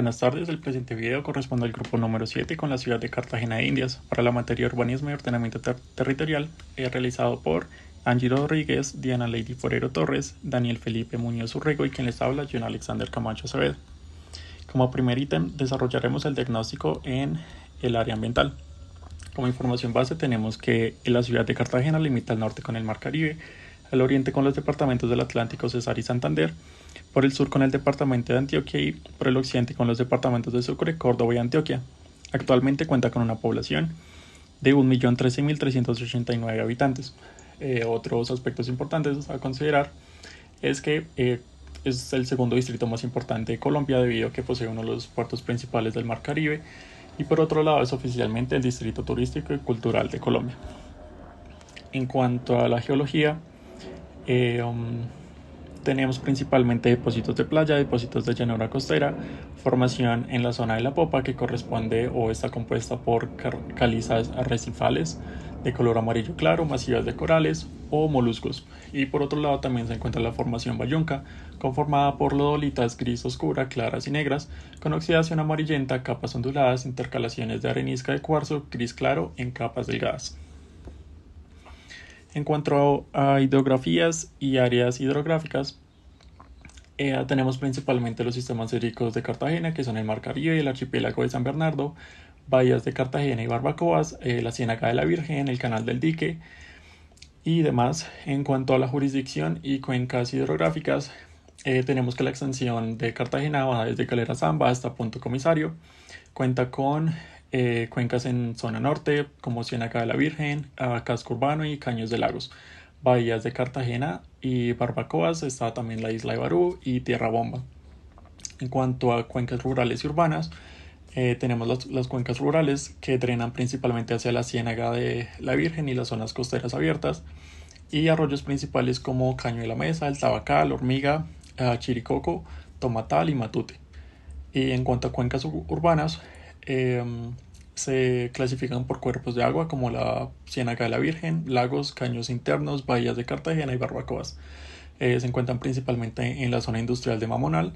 Buenas tardes, el presente video corresponde al grupo número 7 con la ciudad de Cartagena de Indias para la materia Urbanismo y Ordenamiento Territorial realizado por Angie Rodríguez, Diana Lady Forero Torres, Daniel Felipe Muñoz Urrego y quien les habla, John Alexander Camacho Acevedo. Como primer ítem desarrollaremos el diagnóstico en el área ambiental. Como información base tenemos que la ciudad de Cartagena limita al norte con el Mar Caribe, al oriente con los departamentos del Atlántico, Cesar y Santander, por el sur con el departamento de Antioquia y por el occidente con los departamentos de Sucre, Córdoba y Antioquia. Actualmente cuenta con una población de 1.013.389 habitantes. Otros aspectos importantes a considerar es que es el segundo distrito más importante de Colombia debido a que posee uno de los puertos principales del Mar Caribe y por otro lado es oficialmente el distrito turístico y cultural de Colombia. En cuanto a la geología, tenemos principalmente depósitos de playa, depósitos de llanura costera, formación en la zona de la popa que corresponde o está compuesta por calizas arrecifales de color amarillo claro, masivas de corales o moluscos. Y por otro lado también se encuentra la formación bayunca, conformada por lodolitas gris oscura, claras y negras, con oxidación amarillenta, capas onduladas, intercalaciones de arenisca de cuarzo, gris claro en capas delgadas. En cuanto a hidrografías y áreas hidrográficas, tenemos principalmente los sistemas hídricos de Cartagena, que son el Mar Caribe, el archipiélago de San Bernardo, bahías de Cartagena y Barbacoas, la Ciénaga de la Virgen, el Canal del Dique y demás. En cuanto a la jurisdicción y cuencas hidrográficas, tenemos que la extensión de Cartagena va desde Calera Zamba hasta Punto Comisario. Cuenta con cuencas en zona norte como Ciénaga de la Virgen, Casco Urbano y Caños de Lagos. Bahías de Cartagena y Barbacoas está también la isla de Barú y Tierra Bomba. En cuanto a cuencas rurales y urbanas, tenemos las cuencas rurales que drenan principalmente hacia la Ciénaga de la Virgen y las zonas costeras abiertas y arroyos principales como Caño de la Mesa, el Tabacal, Hormiga, Chiricoco, Tomatal y Matute. Y en cuanto a cuencas urbanas, se clasifican por cuerpos de agua como la Ciénaga de la Virgen, lagos, caños internos, bahías de Cartagena y Barbacoas. Se encuentran principalmente en la zona industrial de Mamonal.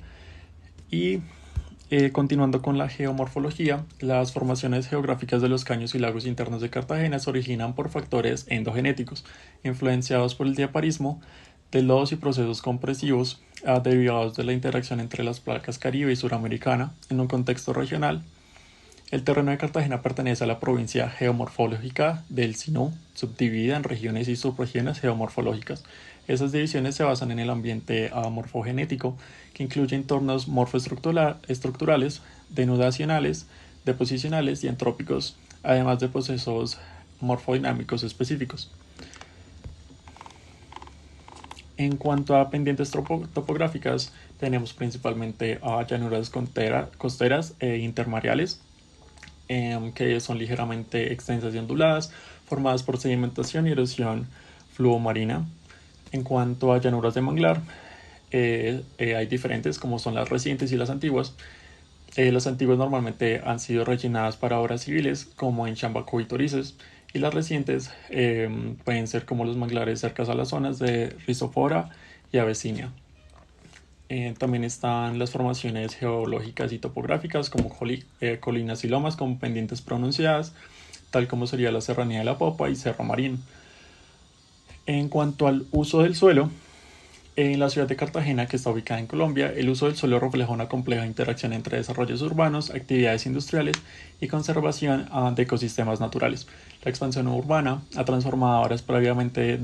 Y continuando con la geomorfología, las formaciones geográficas de los caños y lagos internos de Cartagena se originan por factores endogenéticos, influenciados por el diaparismo de lodos y procesos compresivos derivados de la interacción entre las placas Caribe y Suramericana en un contexto regional. El terreno de Cartagena pertenece a la provincia geomorfológica del Sinú, subdividida en regiones y subregiones geomorfológicas. Esas divisiones se basan en el ambiente morfogenético, que incluye entornos morfoestructurales, denudacionales, deposicionales y antrópicos, además de procesos morfodinámicos específicos. En cuanto a pendientes topográficas, tenemos principalmente llanuras costeras e intermareales, que son ligeramente extensas y onduladas, formadas por sedimentación y erosión fluomarina. En cuanto a llanuras de manglar, hay diferentes como son las recientes y las antiguas. Las antiguas normalmente han sido rellenadas para obras civiles como en Chambacú y Torices, y las recientes pueden ser como los manglares cercanos a las zonas de Rizofora y Avecinia. También están las formaciones geológicas y topográficas como colinas y lomas con pendientes pronunciadas, tal como sería la Serranía de la Popa y Cerro Marín. En cuanto al uso del suelo, en la ciudad de Cartagena, que está ubicada en Colombia, el uso del suelo refleja una compleja interacción entre desarrollos urbanos, actividades industriales y conservación de ecosistemas naturales. La expansión urbana ha transformado áreas previamente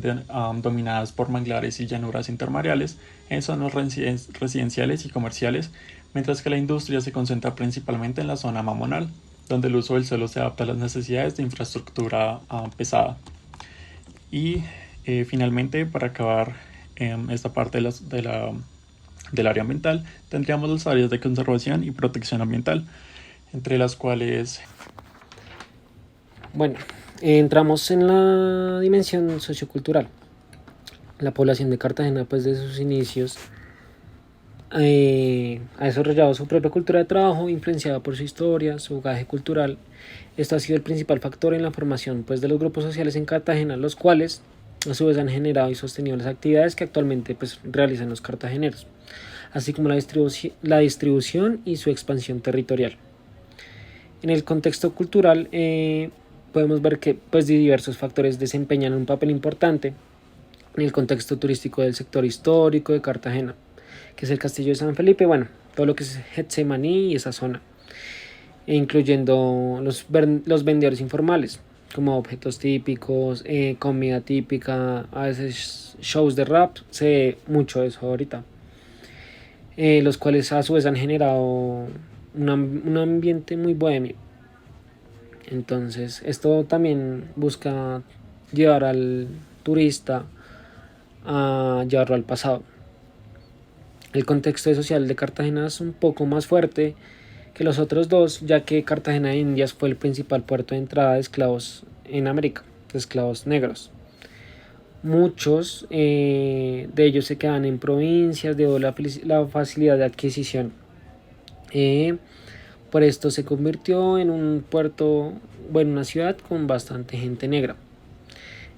dominadas por manglares y llanuras intermareales en zonas residenciales y comerciales, mientras que la industria se concentra principalmente en la zona mamonal, donde el uso del suelo se adapta a las necesidades de infraestructura pesada. Y finalmente, para acabar esta parte del área ambiental, tendríamos las áreas de conservación y protección ambiental, entre las cuales... Bueno, entramos en la dimensión sociocultural. La población de Cartagena, pues desde sus inicios, ha desarrollado su propia cultura de trabajo, influenciada por su historia, su bagaje cultural. Esto ha sido el principal factor en la formación, pues, de los grupos sociales en Cartagena, los cuales a su vez han generado y sostenido las actividades que actualmente, pues, realizan los cartageneros. así como la distribución y su expansión territorial. En el contexto cultural podemos ver que pues, diversos factores desempeñan un papel importante en el contexto turístico del sector histórico de Cartagena, que es el Castillo de San Felipe, bueno, todo lo que es Getsemaní y esa zona, incluyendo los vendedores informales, como objetos típicos, comida típica, a veces shows de rap, se ve mucho eso ahorita, los cuales a su vez han generado un ambiente muy bohemio. Entonces, esto también busca llevar al turista a llevarlo al pasado. El contexto social de Cartagena es un poco más fuerte que los otros dos, ya que Cartagena de Indias fue el principal puerto de entrada de esclavos en América, de esclavos negros. Muchos de ellos se quedan en provincias debido a la facilidad de adquisición. Por esto se convirtió en un puerto, bueno, una ciudad con bastante gente negra.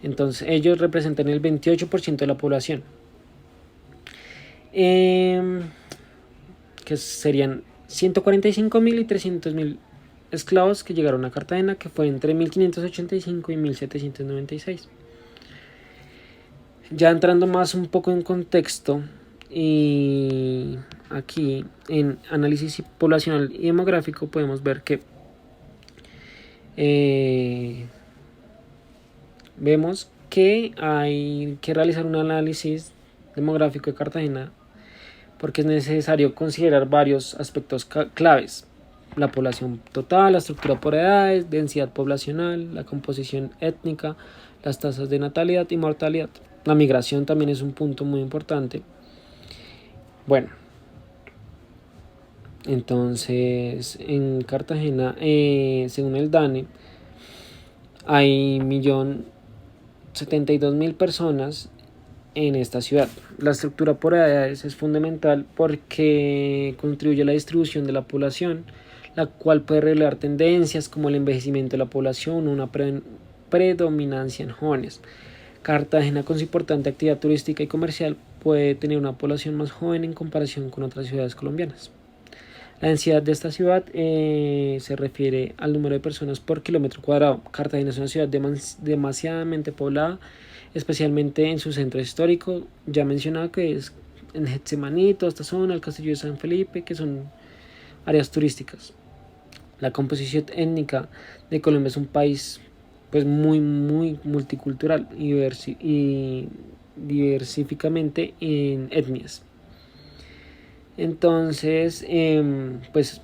Entonces ellos representan el 28% de la población. Que serían 145.000 y 300.000 esclavos que llegaron a Cartagena, que fue entre 1585 y 1796. Ya entrando más un poco en contexto, y aquí en análisis poblacional y demográfico podemos ver que vemos que hay que realizar un análisis demográfico de Cartagena porque es necesario considerar varios aspectos claves: la población total, la estructura por edades, densidad poblacional, la composición étnica, las tasas de natalidad y mortalidad. La migración también es un punto muy importante. Bueno, entonces en Cartagena, según el DANE, hay 1.072.000 personas en esta ciudad. La estructura por edades es fundamental porque contribuye a la distribución de la población, la cual puede revelar tendencias como el envejecimiento de la población o una predominancia en jóvenes. Cartagena, con su importante actividad turística y comercial, puede tener una población más joven en comparación con otras ciudades colombianas. La densidad de esta ciudad se refiere al número de personas por kilómetro cuadrado. Cartagena es una ciudad demasiadamente poblada, especialmente en su centro histórico, ya mencionado, que es en Getsemaní, toda esta zona, el Castillo de San Felipe, que son áreas turísticas. La composición étnica de Colombia es un país pues muy multicultural y diversificamente en etnias. Entonces, pues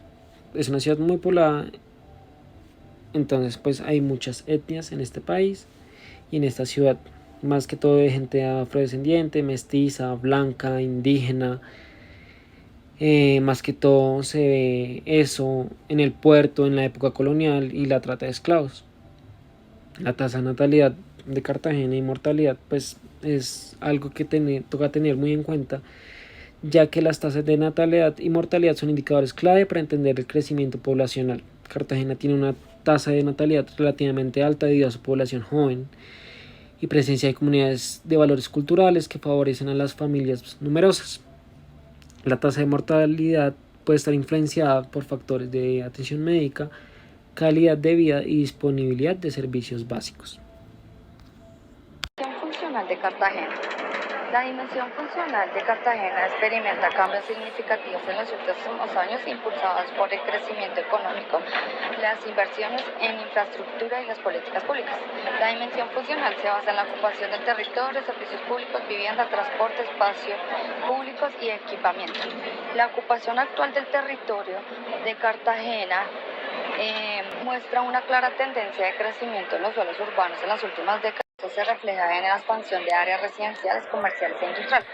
es una ciudad muy poblada. Entonces, pues hay muchas etnias en este país y en esta ciudad, más que todo de gente afrodescendiente, mestiza, blanca, indígena. Más que todo se ve eso en el puerto, en la época colonial y la trata de esclavos. La tasa de natalidad de Cartagena y mortalidad pues es algo que toca tener muy en cuenta, ya que las tasas de natalidad y mortalidad son indicadores clave para entender el crecimiento poblacional. Cartagena tiene una tasa de natalidad relativamente alta debido a su población joven y presencia de comunidades de valores culturales que favorecen a las familias numerosas. La tasa de mortalidad puede estar influenciada por factores de atención médica, calidad de vida y disponibilidad de servicios básicos. Funcional de Cartagena. La dimensión funcional de Cartagena experimenta cambios significativos en los últimos años impulsados por el crecimiento económico, las inversiones en infraestructura y las políticas públicas. La dimensión funcional se basa en la ocupación del territorio, servicios públicos, vivienda, transporte, espacios públicos y equipamiento. La ocupación actual del territorio de Cartagena muestra una clara tendencia de crecimiento en los suelos urbanos en las últimas décadas. Esto se refleja en la expansión de áreas residenciales, comerciales e industriales,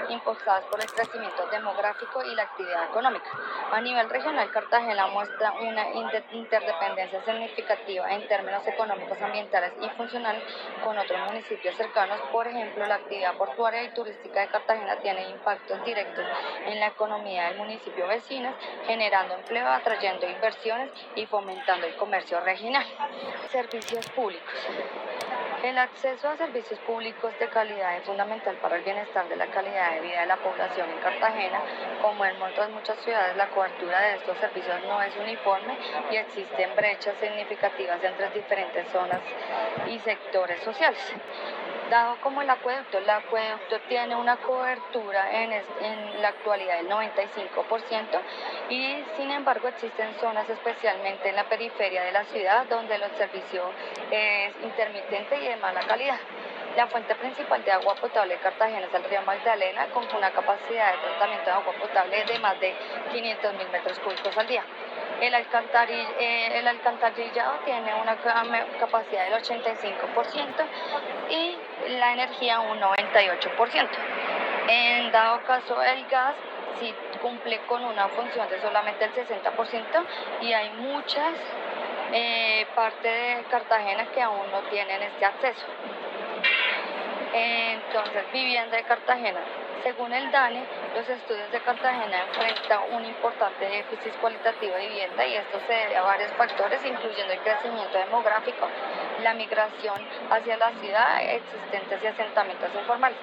impulsadas por el crecimiento demográfico y la actividad económica. A nivel regional, Cartagena muestra una interdependencia significativa en términos económicos, ambientales y funcionales con otros municipios cercanos. Por ejemplo, la actividad portuaria y turística de Cartagena tiene impactos directos en la economía del municipio vecino, generando empleo, atrayendo inversiones y fomentando el comercio regional. Servicios públicos. El acceso acceso a servicios públicos de calidad es fundamental para el bienestar de la calidad de vida de la población en Cartagena. Como en muchas ciudades, la cobertura de estos servicios no es uniforme y existen brechas significativas entre diferentes zonas y sectores sociales. Dado como el acueducto tiene una cobertura en la actualidad del 95% y sin embargo existen zonas especialmente en la periferia de la ciudad donde el servicio es intermitente y de mala calidad. La fuente principal de agua potable de Cartagena es el río Magdalena, con una capacidad de tratamiento de agua potable de más de 500.000 metros cúbicos al día. El alcantarillado tiene una capacidad del 85% y la energía un 98%. En dado caso, el gas sí cumple con una función de solamente el 60% y hay muchas partes de Cartagena que aún no tienen este acceso. Entonces, vivienda de Cartagena. Según el DANE, los estudios de Cartagena enfrentan un importante déficit cualitativo de vivienda y esto se debe a varios factores, incluyendo el crecimiento demográfico, la migración hacia la ciudad, existentes y asentamientos informales.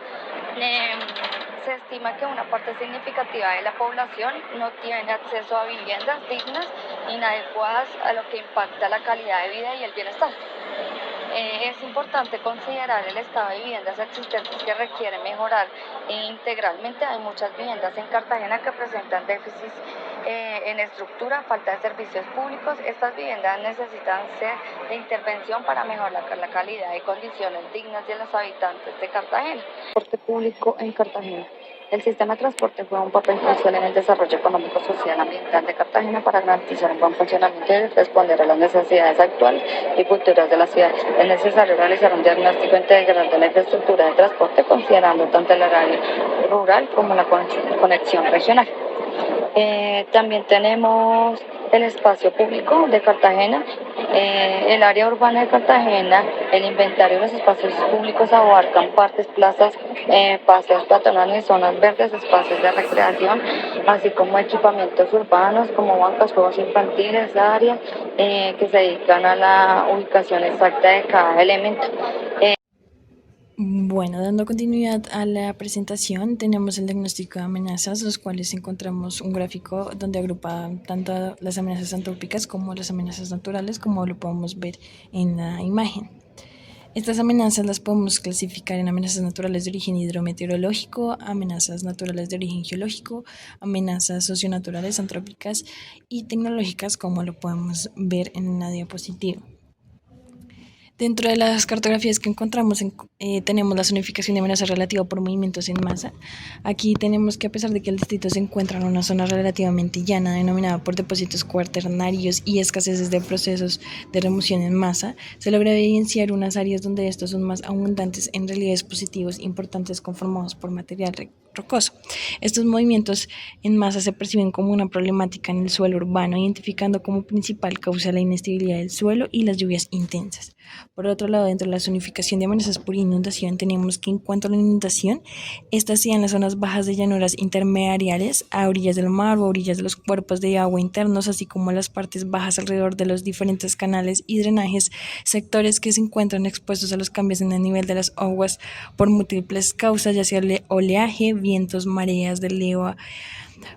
Se estima que una parte significativa de la población no tiene acceso a viviendas dignas, inadecuadas a lo que impacta la calidad de vida y el bienestar. Es importante considerar el estado de viviendas existentes que requieren mejorar integralmente. Hay muchas viviendas en Cartagena que presentan déficits en estructura, falta de servicios públicos. Estas viviendas necesitan ser de intervención para mejorar la calidad y condiciones dignas de los habitantes de Cartagena. Transporte público en Cartagena. El sistema de transporte juega un papel crucial en el desarrollo económico, social y ambiental de Cartagena para garantizar un buen funcionamiento y responder a las necesidades actuales y futuras de la ciudad. Es necesario realizar un diagnóstico integral de la infraestructura de transporte, considerando tanto el área rural como la conexión regional. También tenemos el espacio público de Cartagena, el área urbana de Cartagena. El inventario de los espacios públicos abarcan parques, plazas, paseos peatonales, zonas verdes, espacios de recreación, así como equipamientos urbanos como bancas, juegos infantiles, áreas que se dedican a la ubicación exacta de cada elemento. Bueno, dando continuidad a la presentación, tenemos el diagnóstico de amenazas, los cuales encontramos un gráfico donde agrupa tanto las amenazas antrópicas como las amenazas naturales, como lo podemos ver en la imagen. Estas amenazas las podemos clasificar en amenazas naturales de origen hidrometeorológico, amenazas naturales de origen geológico, amenazas socionaturales, antrópicas y tecnológicas, como lo podemos ver en la diapositiva. Dentro de las cartografías que encontramos tenemos la zonificación de amenaza relativa por movimientos en masa. Aquí tenemos que, a pesar de que el distrito se encuentra en una zona relativamente llana denominada por depósitos cuaternarios y escaseces de procesos de remoción en masa, se logra evidenciar unas áreas donde estos son más abundantes en relieves positivos importantes conformados por material rocoso. Estos movimientos en masa se perciben como una problemática en el suelo urbano, identificando como principal causa la inestabilidad del suelo y las lluvias intensas. Por otro lado, dentro de la zonificación de amenazas por inundación, tenemos que, en cuanto a la inundación, estas sean las zonas bajas de llanuras intermediarias a orillas del mar o a orillas de los cuerpos de agua internos, así como las partes bajas alrededor de los diferentes canales y drenajes, sectores que se encuentran expuestos a los cambios en el nivel de las aguas por múltiples causas, ya sea oleaje, vientos, mareas de leva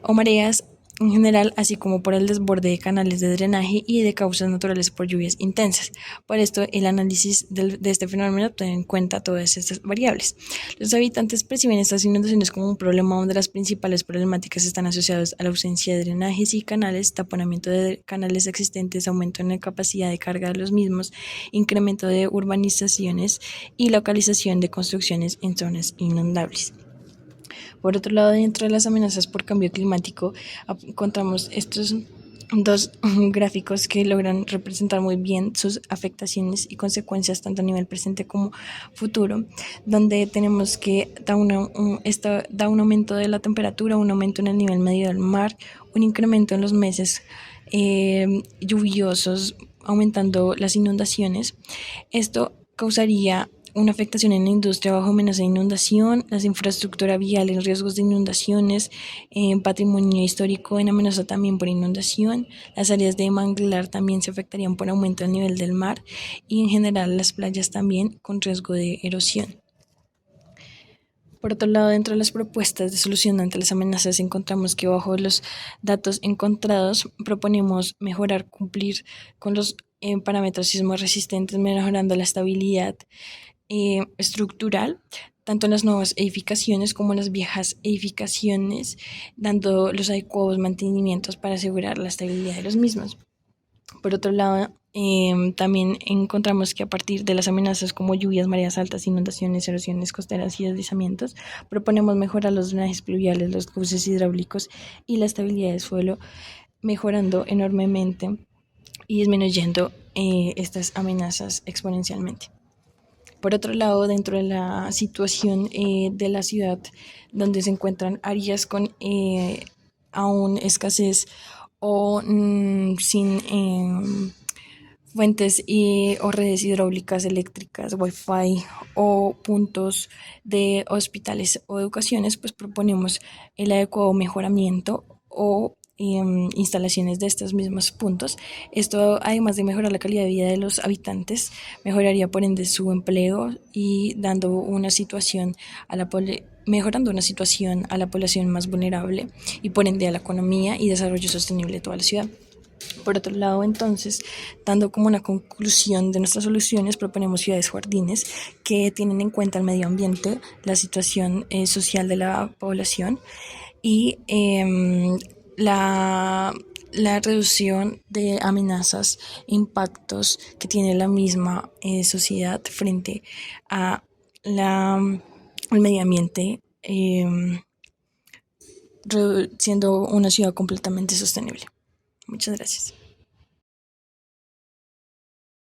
o mareas en general, así como por el desborde de canales de drenaje y de causas naturales por lluvias intensas. Por esto, el análisis de este fenómeno tiene en cuenta todas estas variables. Los habitantes perciben estas inundaciones como un problema donde las principales problemáticas están asociadas a la ausencia de drenajes y canales, taponamiento de canales existentes, aumento en la capacidad de carga de los mismos, incremento de urbanizaciones y localización de construcciones en zonas inundables. Por otro lado, dentro de las amenazas por cambio climático, encontramos estos dos gráficos que logran representar muy bien sus afectaciones y consecuencias tanto a nivel presente como futuro, donde tenemos que da un aumento de la temperatura, un aumento en el nivel medio del mar, un incremento en los meses lluviosos, aumentando las inundaciones. Esto causaría una afectación en la industria bajo amenaza de inundación, las infraestructuras viales, riesgos de inundaciones, patrimonio histórico en amenaza también por inundación, las áreas de manglar también se afectarían por aumento del nivel del mar y en general las playas también con riesgo de erosión. Por otro lado, dentro de las propuestas de solución ante las amenazas, encontramos que bajo los datos encontrados proponemos mejorar, cumplir con los parámetros sismos resistentes, mejorando la estabilidad estructural, tanto en las nuevas edificaciones como en las viejas edificaciones, dando los adecuados mantenimientos para asegurar la estabilidad de los mismos. Por otro lado, también encontramos que a partir de las amenazas como lluvias, mareas altas, inundaciones, erosiones costeras y deslizamientos, proponemos mejorar los drenajes pluviales, los cauces hidráulicos y la estabilidad del suelo, mejorando enormemente y disminuyendo estas amenazas exponencialmente. Por otro lado, dentro de la situación de la ciudad donde se encuentran áreas con aún escasez o sin fuentes o redes hidráulicas eléctricas, wifi o puntos de hospitales o educaciones, pues proponemos el adecuado mejoramiento o instalaciones de estos mismos puntos. Esto, además de mejorar la calidad de vida de los habitantes, mejoraría por ende su empleo y dando una situación a la mejorando una situación a la población más vulnerable y por ende a la economía y desarrollo sostenible de toda la ciudad. Por otro lado, entonces, dando como una conclusión de nuestras soluciones, proponemos ciudades jardines que tienen en cuenta el medio ambiente, la situación social de la población y la reducción de amenazas e impactos que tiene la misma sociedad frente a al medio ambiente, siendo una ciudad completamente sostenible. Muchas gracias.